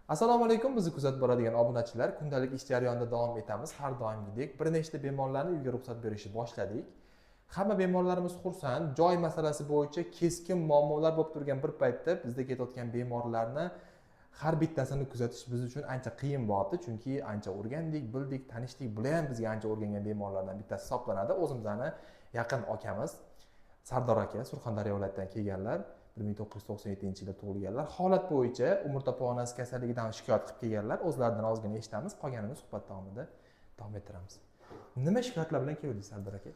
Assalomu alaykum, bizni kuzatib boradigan obunachilar. Kundalik ish jarayonida davom etamiz. Har doimgidek bir nechta bemorlarni uyga ruxsat berishni boshladik. Hamma bemorlarimiz xursand. Joy masalasi bo'yicha keskin muammolar bo'lib turgan bir paytda bizda ketayotgan bemorlarni har bittasini kuzatish biz uchun ancha qiyin bo'ldi, chunki ancha o'rgandik, bildik, tanishdik. Bular ham bizga ancha o'rgangan bemorlardan bittasi hisoblanadi. O'zimizni yaqin akamiz Sardor aka Surxondaryo viloyatidan kelganlar. 1997-yilda tug'ilganlar. Holat bo'yicha umurtqa pog'onasi kasalligidan shikoyat qilib kelganlar. O'zlaridan ozgina eshitamiz, qolganini suhbat davomida davom ettiramiz. Nima shikoyatlar bilan keldingiz Sardor aka?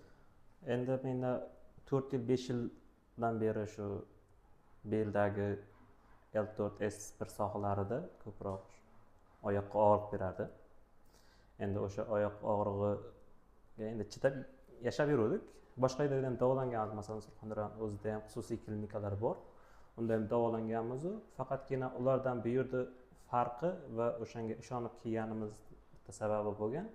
Endi menda 4 yil 5 yildan beri shu beldagi L4S1 sohalarida ko'proq oyoqqa og'riq berardi. Endi o'sha oyoq og'rig'iga endi chidab yashab yurdik. Boshqa yerda ham davolanganmiz, masalan Surxondaryo o'zida ham xususiy klinikalar bor. Unda ham davolanganmiz. Faqatgina ulardan bu yerda farqi va o'shanga ishonib kelganimiz sababi bo'lgan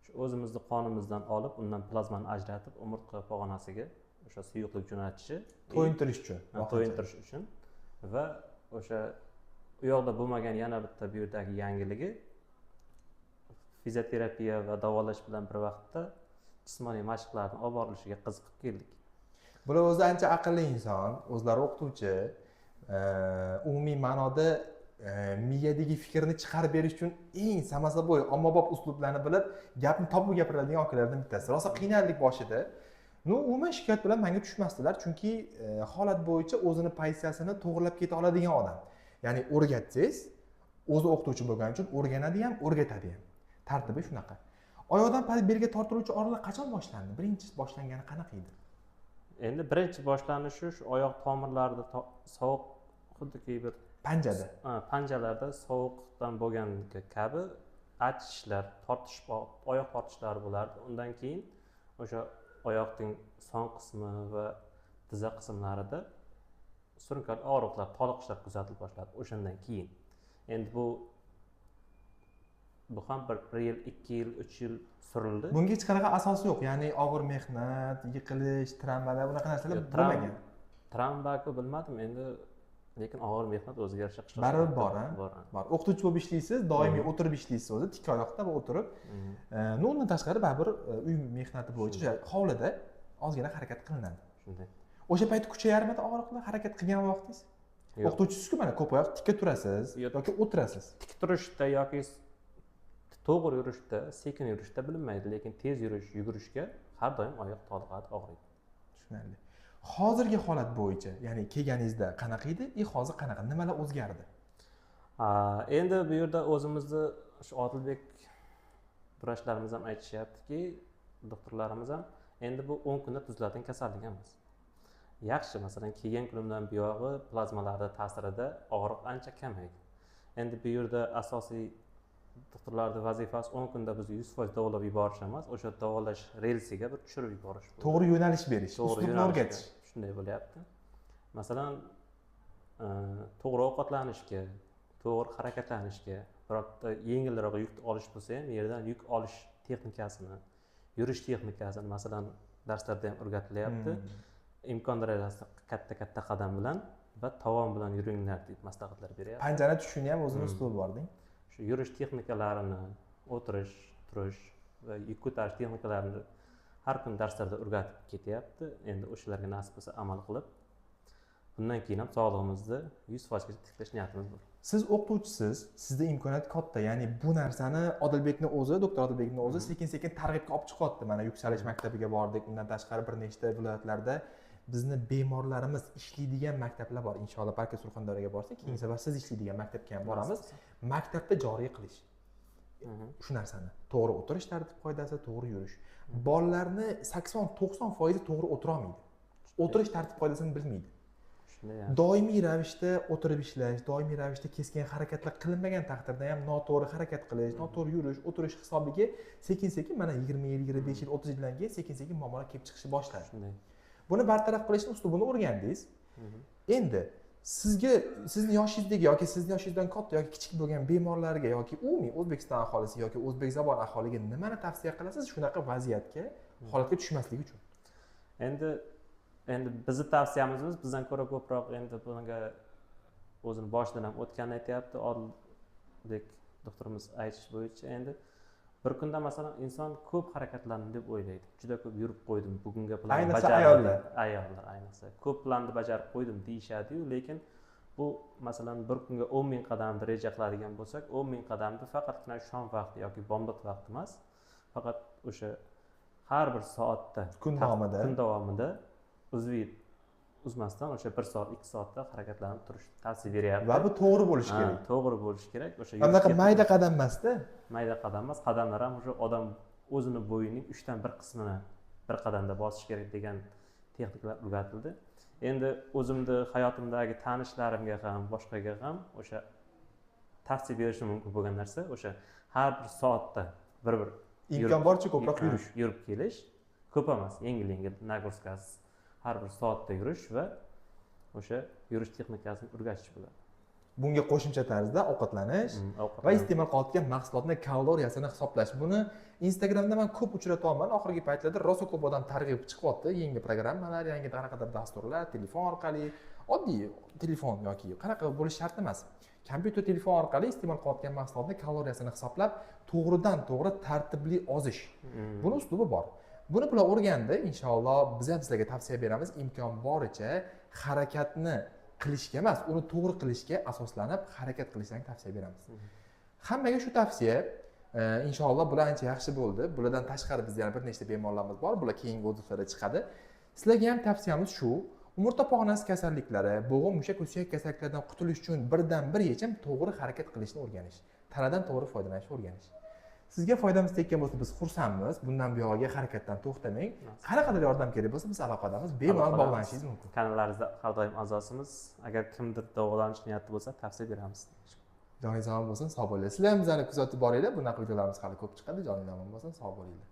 shu o'zimizni qonimizdan olib, undan plazmani ajratib, umurtqa pog'onasiga o'sha suyuqlik jo'natishi, To'yintirish uchun. to'yintirish uchun va o'sha u yoqda bo'lmagan yana bitta bu yerdagi yangiligi fizioterapiya va davolash bilan bir vaqtda jismoniy mashqlarni olib borilishiga qiziqib keldik. Bular o'zi ancha aqlli inson, o'zlari o'qituvchi, umumiy ma'noda miyadagi fikrni chiqarib berish uchun eng samasaboy, ommabop uslublarni bilib, gapni topib gapiradigan akalardan bittasi. Rosa qiynaldik boshida. Umuman shikoyat bilan menga tushmasdilar, chunki holat bo'yicha o'zini pozitsiyasini to'g'rilab keta oladigan odam. Ya'ni o'rgatsangiz, o'zi o'qituvchi bo'lgani uchun o'rganadi ham, o'rgatadi ham. Tartibi shunaqa. Oyoqdan belga tortiluvchi og'riqlar qachon boshlandi? Birinchi boshlangani qanaqa edi? Endi birinchi boshlanishi shu oyoq tomirlarida sovuq, xuddiki bir panjalarda sovuqdan bo'lgan kabi achishlar, oyoq tortishlar bo'lardi. Undan keyin o'sha oyoqning son qismi va tizza qismlarida surunkali og'riqlar, toliqishlar kuzatilib boshladi. O'shandan keyin endi bu ham bir yil, 2 yil, 3 yil surildi. Bunga hech qanaqa asosi yo'q. Ya'ni og'ir mehnat, yiqilish, travmalar, unaqa narsalar bo'lmagan. Travmaku bilmadim endi, lekin og'ir mehnat o'ziga yarasha qilishdi. Baribir bor. Bor. O'qituvchi bo'lib ishlaysiz, doimiy o'tirib ishlaysiz o'zi, tik oyoqda va o'tirib. Undan tashqari baribir uy mehnati bo'yicha hovlida ozgina harakat qilinadi. Shunday. O'sha payt kuchayarmidi og'riqlar harakat qilgan vaqtingiz? O'qituvchisiz-ku, mana ko'p oyoq tikka turasiz yoki o'tirasiz. Tik turishda yoki to'g'ri yurishda, sekin yurishda bilinmaydi, lekin tez yurish, yugurishga har doim oyoq toliqadi, og'riydi. Tushunarli. Hozirgi holat bo'yicha, ya'ni kelganingizda qanaqa edi, hozir qanaqa, nimalar o'zgardi? Endi bu yerda o'zimizni shu Odilbek vrachlarimiz ham aytishyaptiki, doktorlarimiz ham endi bu 10 kunda tuzaladigan kasallik emas. Yaxshi, masalan, kelgan kunimdan buyog'i plazmalarda ta'sirida og'riq ancha kamaydi. Endi bu yerda asosiy doktorlarning vazifasi 10 kunda bizni 100% davolab yuborish emas, o'sha davolash relsiga bir tushirib yuborish. To'g'ri yo'nalish berish, uslubni o'rgatish. Shunday bo'lyapti. Masalan, to'g'ri ovqatlanishga, to'g'ri harakatlanishga, biroqda yengilroq yuk olish bo'lsa ham, yerdan yuk olish texnikasini, yurish texnikasini masalan darslarda ham o'rgatilyapti. Imkon darajasida katta qadam bilan va tovon bilan yuringlar deb maslahatlar beryapti. Panjani tushishini ham o'zini uslubi bor-ding. Shu yurish texnikalarini, o'tirish, turish va yuk ko'tarish texnikalarini har kun darslarda o'rgatib ketyapti. Endi o'shalarga nasib bo'lsa amal qilib, bundan keyin ham sog'lig'imizni 100% tiklash niyatimiz bor. Siz o'qituvchisiz, sizda imkoniyat katta. Ya'ni bu narsani Odilbekning o'zi, doktor Odilbekning o'zi sekin-sekin targ'ibga olib chiqyapti. Mana yuksalish maktabiga bordik, undan tashqari bir nechta viloyatlarda bizni bemorlarimiz ishlaydigan maktablar bor. Inshaalloh balki Surxondaryoga borsak, keyingi safar siz ishlaydigan maktabga ham boramiz. Maktabda joriy qilish. Shu narsani to'g'ri o'tirish tartib-qoidasi, to'g'ri yurish. Bolalarni 80-90% to'g'ri o'tira olmaydi. O'tirish tartib-qoidasini bilmaydi. Doimiy ravishda o'tirib ishlash, doimiy ravishda keskin harakatlar qilinmagan taqdirda ham noto'g'ri harakat qilish, noto'g'ri yurish, o'tirish hisobiga sekin-sekin mana 20 yil, 25 yil, 30 yildan keyin sekin-sekin muammolar kelib chiqishni boshladi. Shunday. Buni bartaraf qilishni uslubini o'rgandingiz. Endi sizni yoshingizdagi yoki sizni yoshingizdan katta yoki kichik bo'lgan bemorlarga yoki umumiy O'zbekiston aholisi yoki o'zbek zabon aholiga nimani tavsiya qilasiz shunaqa vaziyatga, holatga tushmaslik uchun? Endi bizni tavsiyamiz bizdan ko'ra ko'proq endi bunga o'zini boshidan ham o'tganini aytyapti dek doktorimiz aytish bo'yicha endi bir kunda masalan inson ko'p harakatlandim deb o'ylaydi. Juda ko'p yurib qo'ydim, bugunga planni Ayniqsa bajardim. Ayollar ayniqsa ko'p planni bajarib qo'ydim deyishadi-yu, lekin bu masalan bir kunga 10 ming qadamni reja qiladigan bo'lsak, 10 ming qadamni faqatgina shom vaqti yoki bomdod vaqti emas, faqat o'sha har bir soatda kun davomida uzmasdan o'sha 1 soat 2 soatda harakatlanib turish tavsiya beryapti. va bu to'g'ri bo'lishi kerak. To'g'ri bo'lishi kerak. O'sha Anaqa mayda qadam emasda. Mayda qadam emas, qadamlar ham o'sha odam o'zini bo'yining 3dan 1 qismini bir qadamda bosish kerak degan texnikalar o'rgatildi. Endi o'zimni hayotimdagi tanishlarimga ham, boshqaga ham o'sha tavsiya berishim mumkin bo'lgan narsa o'sha har bir soatda bir Imkon boricha ko'proq yurish. Yurib kelish, ko'p emas, yengil nagruzkasiz har bir soatda yurish va o'sha yurish texnikasini o'rgatish bo'ladi. Bunga qo'shimcha tarzda ovqatlanish va iste'mol qilayotgan mahsulotning kaloriyasini hisoblash. Buni Instagramda men ko'p uchratyapman. Oxirgi paytlarda rosa ko'p odam targ'ib chiqyapti. Yangi programmalar, yangi qanaqadir dasturlar, telefon orqali, oddiy telefon yoki qanaqa bo'lishi shart emas. Kompyuter, telefon orqali iste'mol qilayotgan mahsulotning kaloriyasini hisoblab, to'g'ridan-to'g'ri tartibli ozish. Buni uslubi bor. Buni bular o'rgandi. Inshaalloh biz ham sizlarga tavsiya beramiz. Imkon boricha harakatni qilishga emas, uni to'g'ri qilishga asoslanib harakat qilishni tavsiya beramiz. Hammaga shu tavsiya. Inshaalloh bular ancha yaxshi bo'ldi. Bulardan tashqari bizda yana bir nechta bemorlarimiz bor. Bular keyingi videolarda chiqadi. Sizlarga ham tavsiyamiz shu. Umurtqa pog'onasi kasalliklari, bo'g'im, mushak va suyak kasalliklaridan qutulish uchun birdan bir yechim to'g'ri harakat qilishni o'rganish. Tanadan to'g'ri foydalanishni o'rganish. Sizga foydamiz tekkan bo'lsa biz xursandmiz. Bundan buyog'iga harakatdan to'xtamang. Qanaqadir yordam kerak bo'lsa biz aloqadamiz. Bemalol bog'lanishingiz mumkin. Kanallarimizda har doim a'zosimiz. Agar kimdir davolanish niyati bo'lsa, tavsiya beramiz. Joningiz omon bo'lsin, sog' bo'linglar. Sizlar ham bizani kuzatib boringlar. Bunaqa videolarimiz hali ko'p chiqadi. Joningiz omon bo'lsin, sog' bo'linglar.